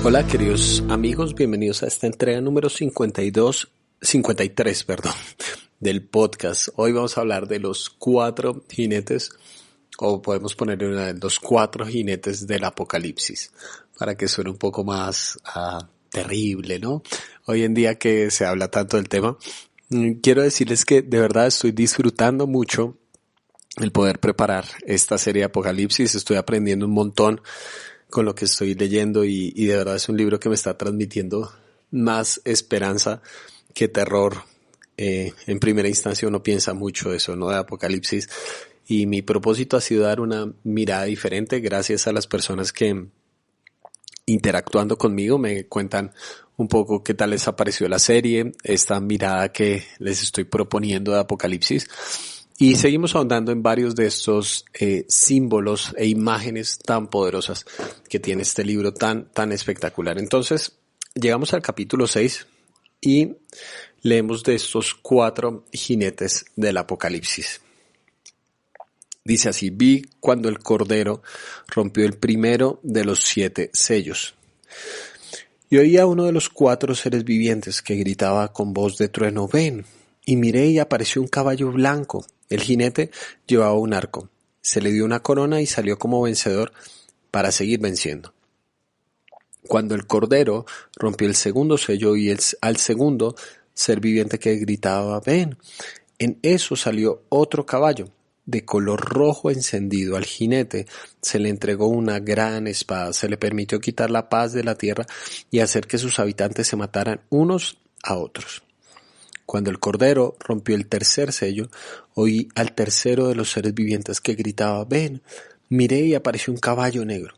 Hola queridos amigos, bienvenidos a esta entrega número 53, del podcast. Hoy vamos a hablar de los 4 jinetes, o podemos ponerle una de los 4 jinetes del Apocalipsis, para que suene un poco más terrible, ¿no? Hoy en día que se habla tanto del tema, quiero decirles que de verdad estoy disfrutando mucho el poder preparar esta serie de Apocalipsis. Estoy aprendiendo un montón con lo que estoy leyendo y de verdad es un libro que me está transmitiendo más esperanza que terror. En primera instancia uno piensa mucho eso, ¿no? De Apocalipsis, y mi propósito ha sido dar una mirada diferente gracias a las personas que interactuando conmigo me cuentan un poco qué tal les ha parecido la serie, esta mirada que les estoy proponiendo de Apocalipsis. Y seguimos ahondando en varios de estos símbolos e imágenes tan poderosas que tiene este libro tan espectacular. Entonces, llegamos al capítulo 6 y leemos de estos 4 jinetes del Apocalipsis. Dice así: vi cuando el Cordero rompió el primero de los 7 sellos. Y oí a uno de los 4 seres vivientes que gritaba con voz de trueno: ven. Y miré y apareció un caballo blanco. El jinete llevaba un arco. Se le dio una corona y salió como vencedor para seguir venciendo. Cuando el Cordero rompió el segundo sello y al segundo ser viviente que gritaba: ven. En eso salió otro caballo de color rojo encendido. Al jinete se le entregó una gran espada. Se le permitió quitar la paz de la tierra y hacer que sus habitantes se mataran unos a otros. Cuando el Cordero rompió el tercer sello, oí al tercero de los seres vivientes que gritaba: ven. Miré y apareció un caballo negro.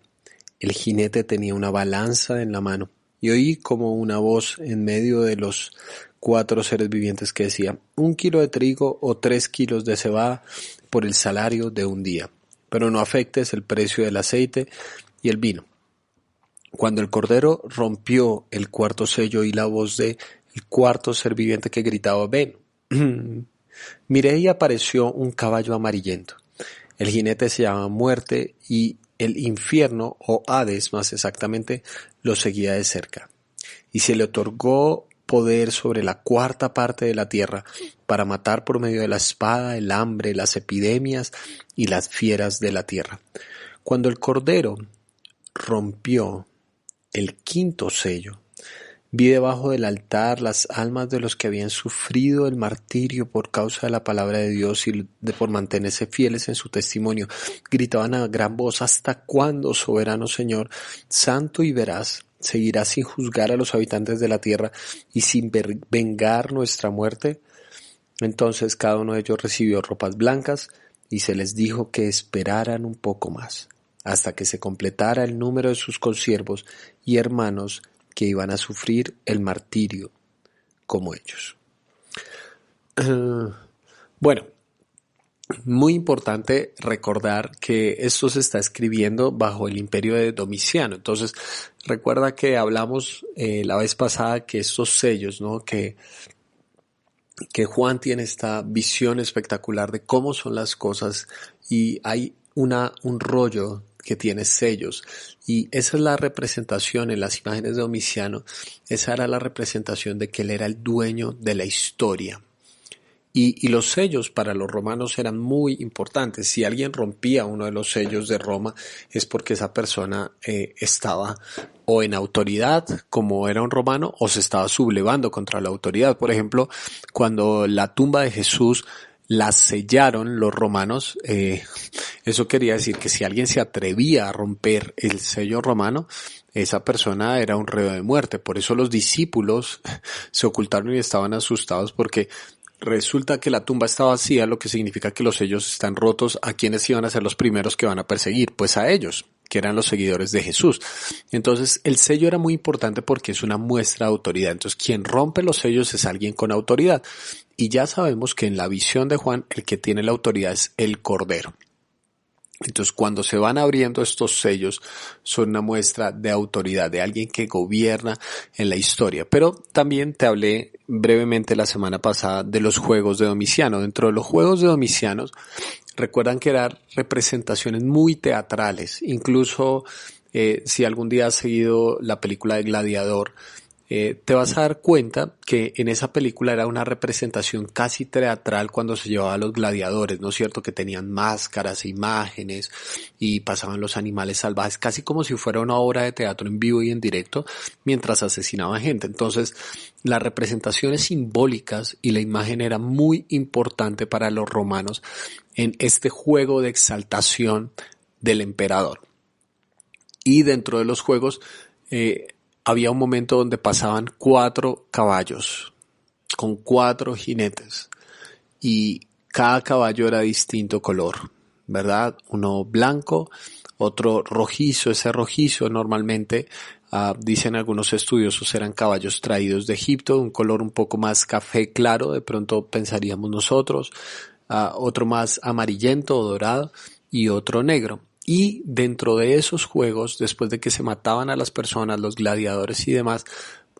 El jinete tenía una balanza en la mano y oí como una voz en medio de los 4 seres vivientes que decía: 1 kilo de trigo o 3 kilos de cebada por el salario de un día, pero no afectes el precio del aceite y el vino. Cuando el Cordero rompió el cuarto sello, oí la voz de el cuarto ser viviente que gritaba: ven. Miré y apareció un caballo amarillento. El jinete se llama Muerte y el infierno, o Hades más exactamente, lo seguía de cerca. Y se le otorgó poder sobre la 4ª parte de la tierra para matar por medio de la espada, el hambre, las epidemias y las fieras de la tierra. Cuando el Cordero rompió el 5º sello, vi debajo del altar las almas de los que habían sufrido el martirio por causa de la palabra de Dios y por mantenerse fieles en su testimonio. Gritaban a gran voz: ¿hasta cuándo, soberano Señor, santo y veraz, seguirás sin juzgar a los habitantes de la tierra y sin vengar nuestra muerte? Entonces cada uno de ellos recibió ropas blancas y se les dijo que esperaran un poco más, hasta que se completara el número de sus consiervos y hermanos que iban a sufrir el martirio como ellos. Bueno, muy importante recordar que esto se está escribiendo bajo el imperio de Domiciano. Entonces, recuerda que hablamos la vez pasada que estos sellos, ¿no? Que Juan tiene esta visión espectacular de cómo son las cosas y hay un rollo que tiene sellos, y esa es la representación en las imágenes de Domiciano. Esa era la representación de que él era el dueño de la historia. Y los sellos para los romanos eran muy importantes. Si alguien rompía uno de los sellos de Roma es porque esa persona estaba o en autoridad, como era un romano, o se estaba sublevando contra la autoridad. Por ejemplo, cuando la tumba de Jesús la sellaron los romanos, eso quería decir que si alguien se atrevía a romper el sello romano, esa persona era un reo de muerte. Por eso los discípulos se ocultaron y estaban asustados, porque resulta que la tumba está vacía, lo que significa que los sellos están rotos. ¿A quiénes iban a ser los primeros que van a perseguir? Pues a ellos, que eran los seguidores de Jesús. Entonces el sello era muy importante porque es una muestra de autoridad. Entonces quien rompe los sellos es alguien con autoridad. Y ya sabemos que en la visión de Juan el que tiene la autoridad es el Cordero. Entonces cuando se van abriendo estos sellos son una muestra de autoridad, de alguien que gobierna en la historia. Pero también te hablé brevemente la semana pasada de los juegos de Domiciano. Dentro de los juegos de Domiciano, recuerdan que eran representaciones muy teatrales, incluso Si algún día has seguido la película de Gladiador, te vas a dar cuenta que en esa película era una representación casi teatral cuando se llevaba a los gladiadores, ¿no es cierto? Que tenían máscaras e imágenes y pasaban los animales salvajes, casi como si fuera una obra de teatro en vivo y en directo mientras asesinaban gente. Entonces, las representaciones simbólicas y la imagen era muy importante para los romanos en este juego de exaltación del emperador. Y dentro de los juegos, había un momento donde pasaban 4 caballos con 4 jinetes y cada caballo era distinto color, ¿verdad? Uno blanco, otro rojizo. Ese rojizo normalmente, dicen algunos estudiosos, eran caballos traídos de Egipto, un color un poco más café claro, de pronto pensaríamos nosotros, otro más amarillento o dorado y otro negro. Y dentro de esos juegos, después de que se mataban a las personas, los gladiadores y demás,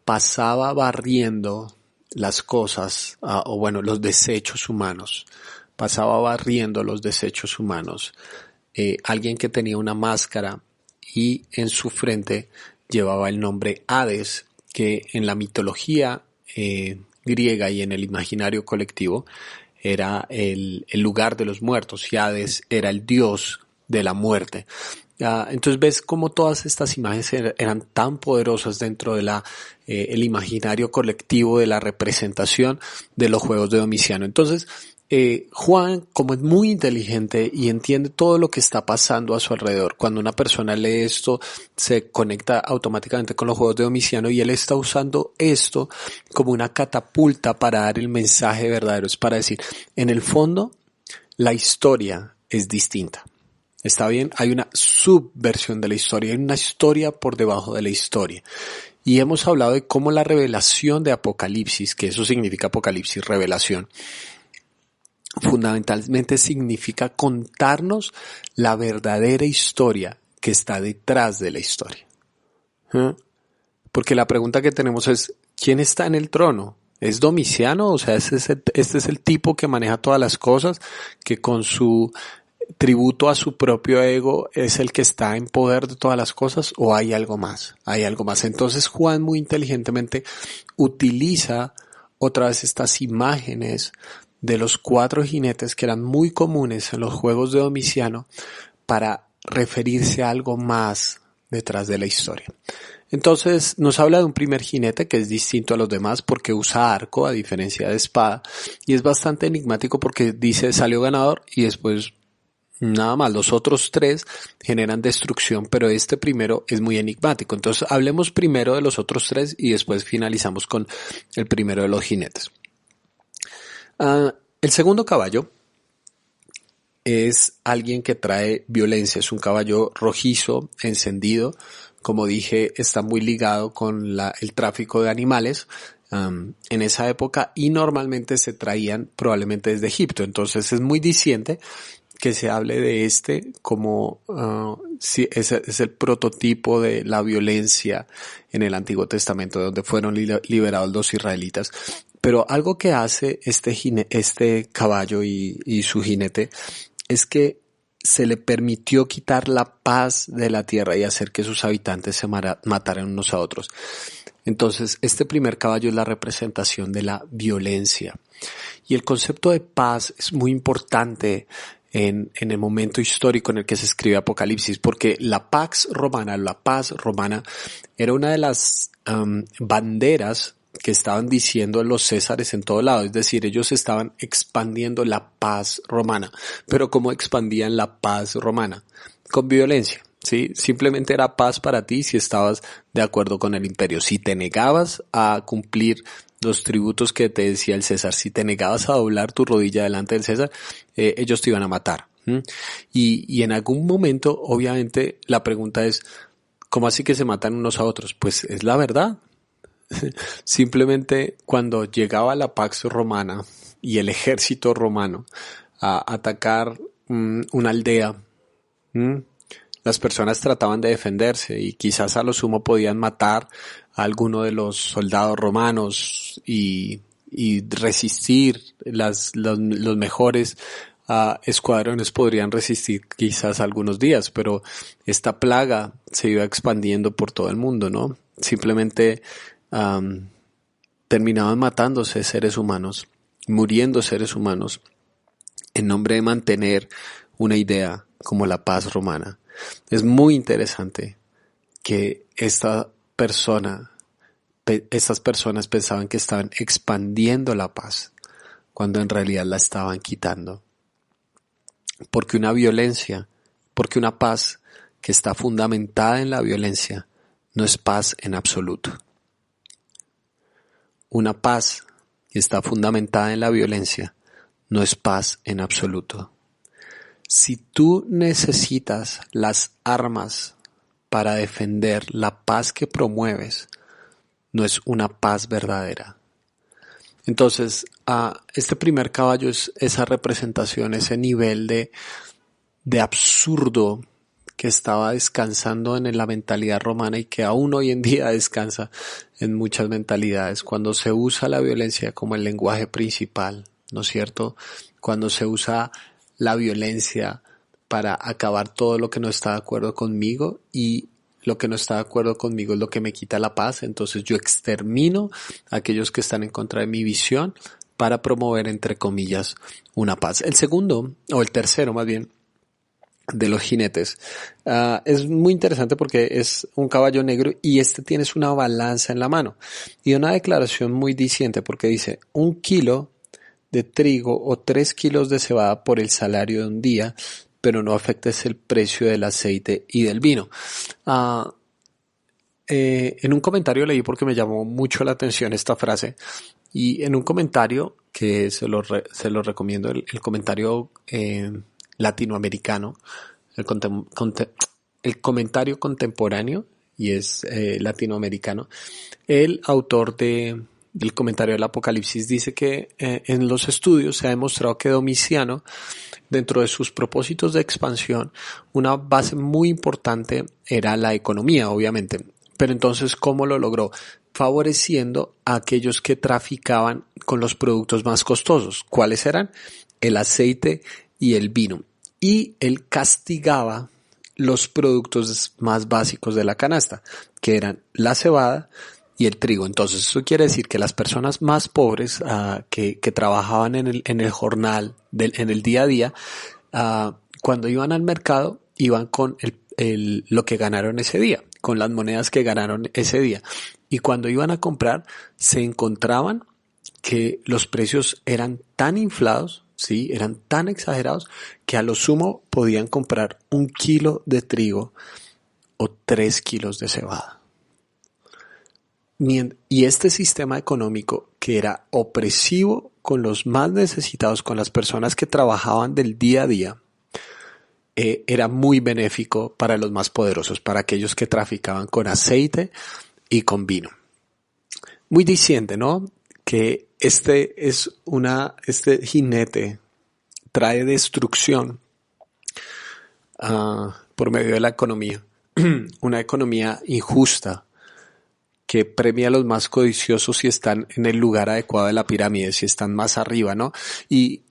pasaba barriendo las cosas, o bueno, los desechos humanos. Pasaba barriendo los desechos humanos. Alguien que tenía una máscara y en su frente llevaba el nombre Hades, que en la mitología griega y en el imaginario colectivo era el lugar de los muertos, y Hades era el dios de la muerte. Entonces ves cómo todas estas imágenes eran tan poderosas dentro de el imaginario colectivo de la representación de los juegos de Domiciano. Entonces, Juan, como es muy inteligente y entiende todo lo que está pasando a su alrededor, cuando una persona lee esto, se conecta automáticamente con los juegos de Domiciano, y él está usando esto como una catapulta para dar el mensaje verdadero. Es para decir, en el fondo, la historia es distinta. ¿Está bien? Hay una subversión de la historia, hay una historia por debajo de la historia. Y hemos hablado de cómo la revelación de Apocalipsis, que eso significa Apocalipsis, revelación, fundamentalmente significa contarnos la verdadera historia que está detrás de la historia. Porque la pregunta que tenemos es, ¿quién está en el trono? ¿Es Domiciano? O sea, este es el tipo que maneja todas las cosas, que con su tributo a su propio ego es el que está en poder de todas las cosas, ¿o hay algo más? Hay algo más. Entonces Juan muy inteligentemente utiliza otra vez estas imágenes de los 4 jinetes que eran muy comunes en los juegos de Domiciano para referirse a algo más detrás de la historia. Entonces nos habla de un primer jinete que es distinto a los demás porque usa arco a diferencia de espada, y es bastante enigmático porque dice salió ganador y después nada más. Los otros 3 generan destrucción, pero este primero es muy enigmático. Entonces hablemos primero de los otros 3 y después finalizamos con el primero de los jinetes. El segundo caballo es alguien que trae violencia. Es un caballo rojizo, encendido. Como dije, está muy ligado con el tráfico de animales en esa época, y normalmente se traían probablemente desde Egipto. Entonces es muy diciente que se hable de este como si es el prototipo de la violencia en el Antiguo Testamento, donde fueron liberados los israelitas. Pero algo que hace este caballo y su jinete es que se le permitió quitar la paz de la tierra y hacer que sus habitantes se mataran unos a otros. Entonces, este primer caballo es la representación de la violencia. Y el concepto de paz es muy importante en el momento histórico en el que se escribe Apocalipsis, porque la paz romana era una de las banderas que estaban diciendo los césares en todo lado. Es decir, ellos estaban expandiendo la paz romana. Pero ¿cómo expandían la paz romana? Con violencia. ¿Sí? Simplemente era paz para ti si estabas de acuerdo con el imperio. Si te negabas a cumplir los tributos que te decía el César, si te negabas a doblar tu rodilla delante del César, ellos te iban a matar. Y en algún momento, obviamente, la pregunta es, ¿cómo así que se matan unos a otros? Pues es la verdad. Simplemente cuando llegaba la Pax Romana y el ejército romano a atacar una aldea, las personas trataban de defenderse y quizás a lo sumo podían matar a alguno de los soldados romanos y resistir los mejores escuadrones podrían resistir quizás algunos días, pero esta plaga se iba expandiendo por todo el mundo, ¿no? Simplemente terminaban matándose seres humanos, muriendo seres humanos, en nombre de mantener una idea como la paz romana. Es muy interesante que estas personas pensaban que estaban expandiendo la paz, cuando en realidad la estaban quitando. Porque una paz que está fundamentada en la violencia, no es paz en absoluto. Una paz que está fundamentada en la violencia, no es paz en absoluto. Si tú necesitas las armas para defender la paz que promueves, no es una paz verdadera. Entonces, este primer caballo es esa representación, ese nivel de absurdo que estaba descansando en la mentalidad romana y que aún hoy en día descansa en muchas mentalidades. Cuando se usa la violencia como el lenguaje principal, ¿no es cierto? Cuando se usa la violencia para acabar todo lo que no está de acuerdo conmigo, y lo que no está de acuerdo conmigo es lo que me quita la paz, entonces yo extermino a aquellos que están en contra de mi visión para promover, entre comillas, una paz. El segundo, o el tercero más bien, de los jinetes, es muy interesante porque es un caballo negro y tienes una balanza en la mano y una declaración muy diciente, porque dice 1 kilo de trigo o 3 kilos de cebada por el salario de un día, pero no afectes el precio del aceite y del vino. En un comentario leí, porque me llamó mucho la atención esta frase, y en un comentario que se lo recomiendo, el comentario latinoamericano, el comentario contemporáneo, y es latinoamericano. El autor del comentario del Apocalipsis dice que en los estudios se ha demostrado que Domiciano, dentro de sus propósitos de expansión, una base muy importante era la economía, obviamente. Pero entonces, ¿cómo lo logró? Favoreciendo a aquellos que traficaban con los productos más costosos. ¿Cuáles eran? El aceite y el vino. Y él castigaba los productos más básicos de la canasta, que eran la cebada y el trigo. Entonces eso quiere decir que las personas más pobres que trabajaban en el jornal, en el día a día, cuando iban al mercado, iban con lo que ganaron ese día, con las monedas que ganaron ese día. Y cuando iban a comprar, se encontraban que los precios eran tan inflados, sí, eran tan exagerados, que a lo sumo podían comprar 1 kilo de trigo o 3 kilos de cebada. Y este sistema económico, que era opresivo con los más necesitados, con las personas que trabajaban del día a día, era muy benéfico para los más poderosos, para aquellos que traficaban con aceite y con vino. Muy diciente, ¿no? Que este jinete trae destrucción por medio de la economía, una economía injusta que premia a los más codiciosos si están en el lugar adecuado de la pirámide, si están más arriba, ¿no? Y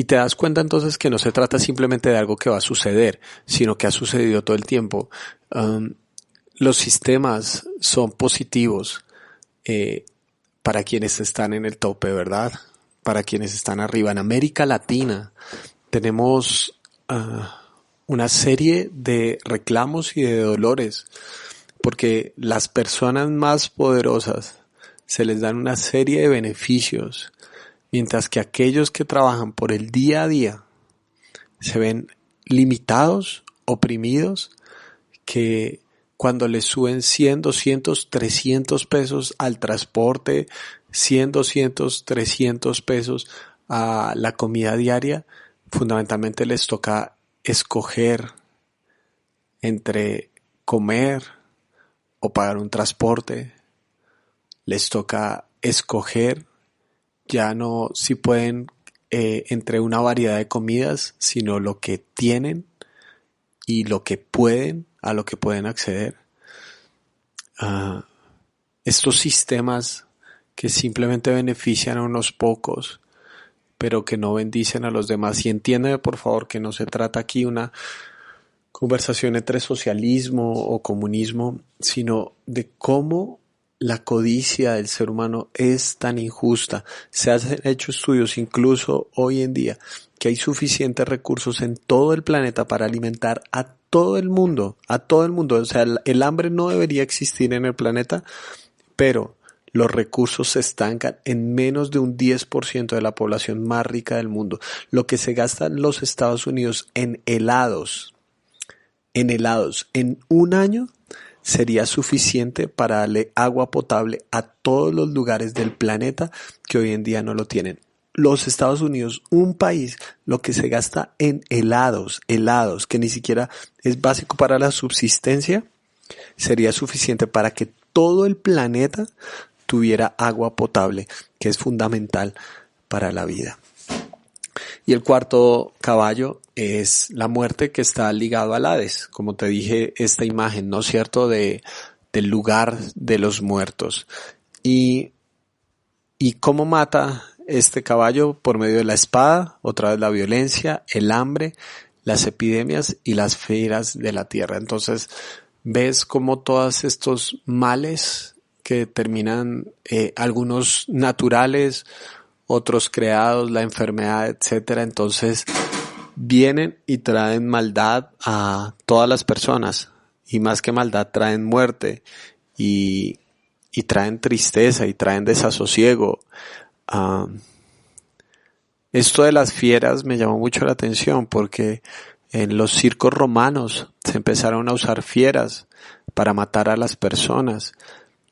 te das cuenta entonces que no se trata simplemente de algo que va a suceder, sino que ha sucedido todo el tiempo. Los sistemas son positivos para quienes están en el tope, ¿verdad? Para quienes están arriba. En América Latina tenemos una serie de reclamos y de dolores, porque las personas más poderosas se les dan una serie de beneficios, mientras que aquellos que trabajan por el día a día se ven limitados, oprimidos, que cuando les suben 100, 200, 300 pesos al transporte, 100, 200, 300 pesos a la comida diaria, fundamentalmente les toca escoger entre comer o pagar un transporte. Les toca escoger ya no si pueden entre una variedad de comidas, sino lo que tienen y lo que pueden, a lo que pueden acceder. Estos sistemas que simplemente benefician a unos pocos pero que no bendicen a los demás. Y entiéndeme, por favor, que no se trata aquí una conversación entre socialismo o comunismo, sino de cómo la codicia del ser humano es tan injusta. Se han hecho estudios incluso hoy en día que hay suficientes recursos en todo el planeta para alimentar a todo el mundo, a todo el mundo. O sea, el hambre no debería existir en el planeta, pero los recursos se estancan en menos de un 10% de la población más rica del mundo. Lo que se gasta en los Estados Unidos en helados, en un año sería suficiente para darle agua potable a todos los lugares del planeta que hoy en día no lo tienen. Los Estados Unidos, un país, lo que se gasta en helados, que ni siquiera es básico para la subsistencia, sería suficiente para que todo el planeta tuviera agua potable, que es fundamental para la vida. Y el cuarto caballo es la muerte, que está ligado al Hades. Como te dije, esta imagen, ¿no es cierto?, del lugar de los muertos. ¿Y cómo mata este caballo? Por medio de la espada, otra vez la violencia, el hambre, las epidemias y las fieras de la tierra. Entonces, ves cómo todos estos males que terminan, algunos naturales, otros creados, la enfermedad, etcétera, entonces vienen y traen maldad a todas las personas, y más que maldad traen muerte y traen tristeza y traen desasosiego. Esto de las fieras me llamó mucho la atención porque en los circos romanos se empezaron a usar fieras para matar a las personas.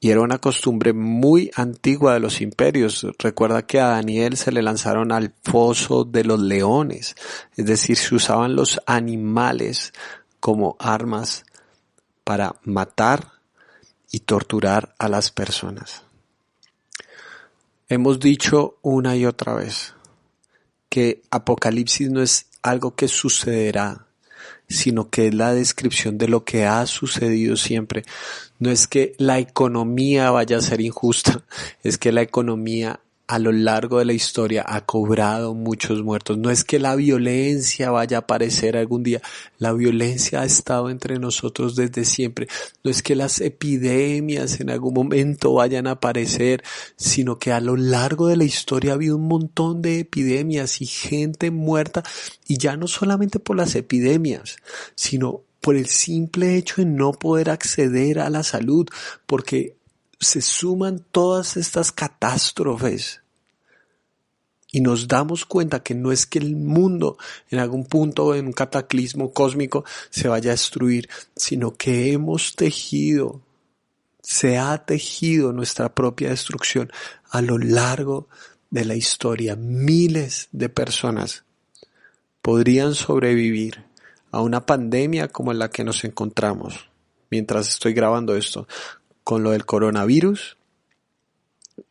Y era una costumbre muy antigua de los imperios. Recuerda que a Daniel se le lanzaron al foso de los leones. Es decir, se usaban los animales como armas para matar y torturar a las personas. Hemos dicho una y otra vez que Apocalipsis no es algo que sucederá, sino que es la descripción de lo que ha sucedido siempre. No es que la economía vaya a ser injusta, es que la economía a lo largo de la historia ha cobrado muchos muertos. No es que la violencia vaya a aparecer algún día, la violencia ha estado entre nosotros desde siempre. No es que las epidemias en algún momento vayan a aparecer, sino que a lo largo de la historia ha habido un montón de epidemias y gente muerta, y ya no solamente por las epidemias, sino por el simple hecho de no poder acceder a la salud, porque se suman todas estas catástrofes y nos damos cuenta que no es que el mundo en algún punto, en un cataclismo cósmico, se vaya a destruir, sino que se ha tejido nuestra propia destrucción a lo largo de la historia. Miles de personas podrían sobrevivir a una pandemia como en la que nos encontramos mientras estoy grabando esto, con lo del coronavirus.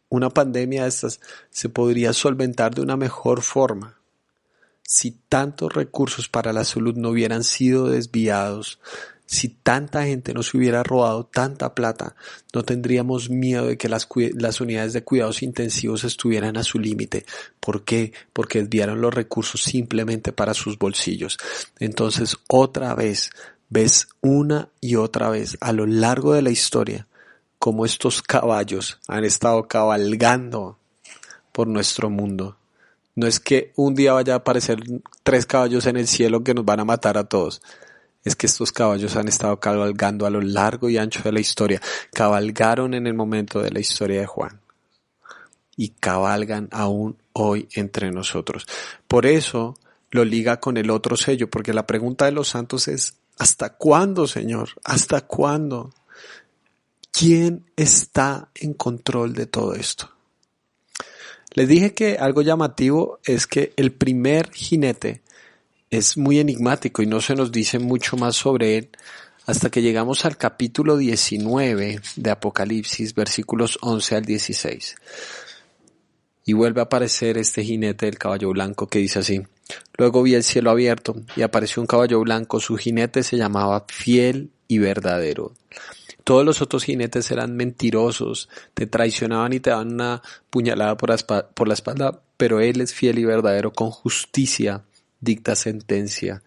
Una pandemia de estas se podría solventar de una mejor forma si tantos recursos para la salud no hubieran sido desviados, si tanta gente no se hubiera robado tanta plata. No tendríamos miedo de que las unidades de cuidados intensivos estuvieran a su límite. ¿Por qué? Porque desviaron los recursos simplemente para sus bolsillos. Entonces, otra vez, ves una y otra vez a lo largo de la historia cómo estos caballos han estado cabalgando por nuestro mundo. No es que un día vaya a aparecer 3 caballos en el cielo que nos van a matar a todos. Es que estos caballos han estado cabalgando a lo largo y ancho de la historia. Cabalgaron en el momento de la historia de Juan. Y cabalgan aún hoy entre nosotros. Por eso lo liga con el otro sello, porque la pregunta de los santos es: ¿hasta cuándo, Señor? ¿Hasta cuándo? ¿Quién está en control de todo esto? Les dije que algo llamativo es que el primer jinete es muy enigmático y no se nos dice mucho más sobre él hasta que llegamos al capítulo 19 de Apocalipsis, versículos 11 al 16. Y vuelve a aparecer este jinete del caballo blanco que dice así: Luego vi el cielo abierto y apareció un caballo blanco, su jinete se llamaba Fiel y Verdadero. Todos los otros jinetes eran mentirosos, te traicionaban y te daban una puñalada por la espalda pero Él es fiel y verdadero, con justicia dicta sentencia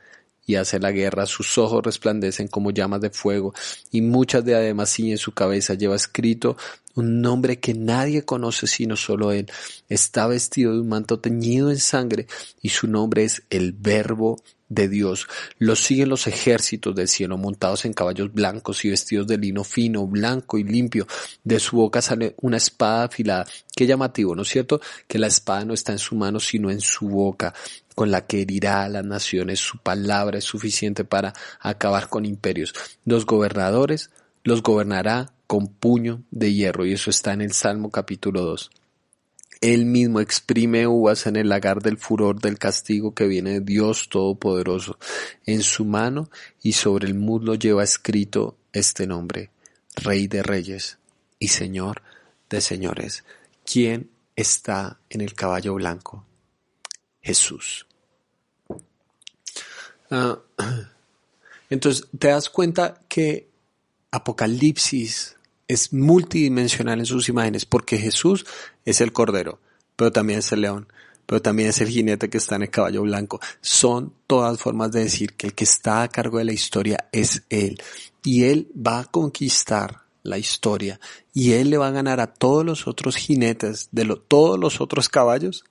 y hace la guerra. Sus ojos resplandecen como llamas de fuego y muchas diademas ciñen su cabeza. Lleva escrito un nombre que nadie conoce sino solo Él. Está vestido de un manto teñido en sangre y su nombre es el Verbo de Dios. Lo siguen los ejércitos del cielo montados en caballos blancos y vestidos de lino fino, blanco y limpio. De su boca sale una espada afilada. Qué llamativo, ¿no es cierto? Que la espada no está en su mano sino en su boca, con la que herirá a las naciones. Su palabra es suficiente para acabar con imperios. Los gobernadores los gobernará con puño de hierro, y eso está en el Salmo capítulo 2. Él mismo exprime uvas en el lagar del furor del castigo que viene de Dios Todopoderoso. En su mano y sobre el muslo lleva escrito este nombre: Rey de Reyes y Señor de Señores. ¿Quién está en el caballo blanco? Jesús. Entonces, te das cuenta que Apocalipsis es multidimensional en sus imágenes, porque Jesús es el Cordero, pero también es el león, pero también es el jinete que está en el caballo blanco. Son todas formas de decir que el que está a cargo de la historia es Él, y Él va a conquistar la historia, y Él le va a ganar a todos los otros jinetes de todos los otros caballos,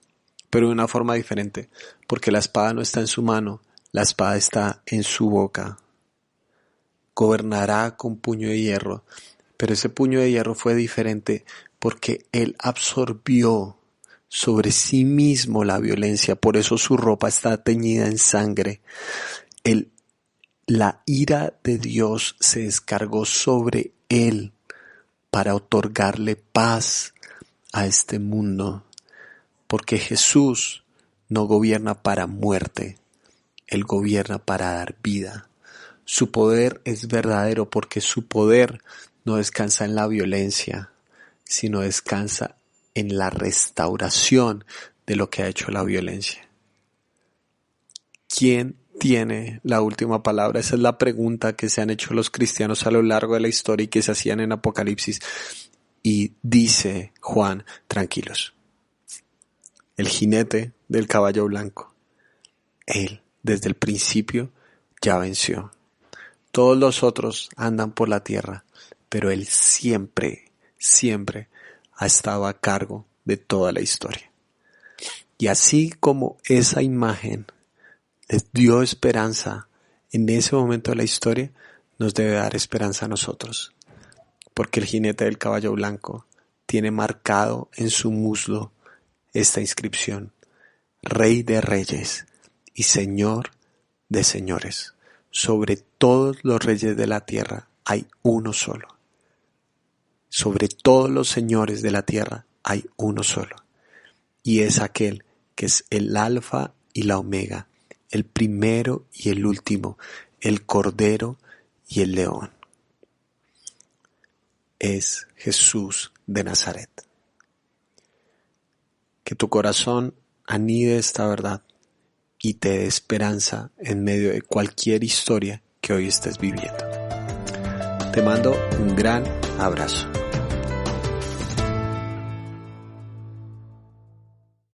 pero de una forma diferente, porque la espada no está en su mano, la espada está en su boca. Gobernará con puño de hierro, pero ese puño de hierro fue diferente porque Él absorbió sobre sí mismo la violencia, por eso su ropa está teñida en sangre. La ira de Dios se descargó sobre Él para otorgarle paz a este mundo, porque Jesús no gobierna para muerte, Él gobierna para dar vida. Su poder es verdadero porque su poder no descansa en la violencia, sino descansa en la restauración de lo que ha hecho la violencia. ¿Quién tiene la última palabra? Esa es la pregunta que se han hecho los cristianos a lo largo de la historia y que se hacían en Apocalipsis. Y dice Juan: tranquilos, el jinete del caballo blanco, Él desde el principio ya venció. Todos los otros andan por la tierra, pero Él siempre, siempre ha estado a cargo de toda la historia. Y así como esa imagen les dio esperanza en ese momento de la historia, nos debe dar esperanza a nosotros. Porque el jinete del caballo blanco tiene marcado en su muslo esta inscripción: Rey de Reyes y Señor de Señores. Sobre todos los reyes de la tierra hay uno solo. Sobre todos los señores de la tierra hay uno solo. Y es aquel que es el Alfa y la Omega, el primero y el último, el Cordero y el León. Es Jesús de Nazaret. Que tu corazón anide esta verdad y te dé esperanza en medio de cualquier historia que hoy estés viviendo. Te mando un gran abrazo.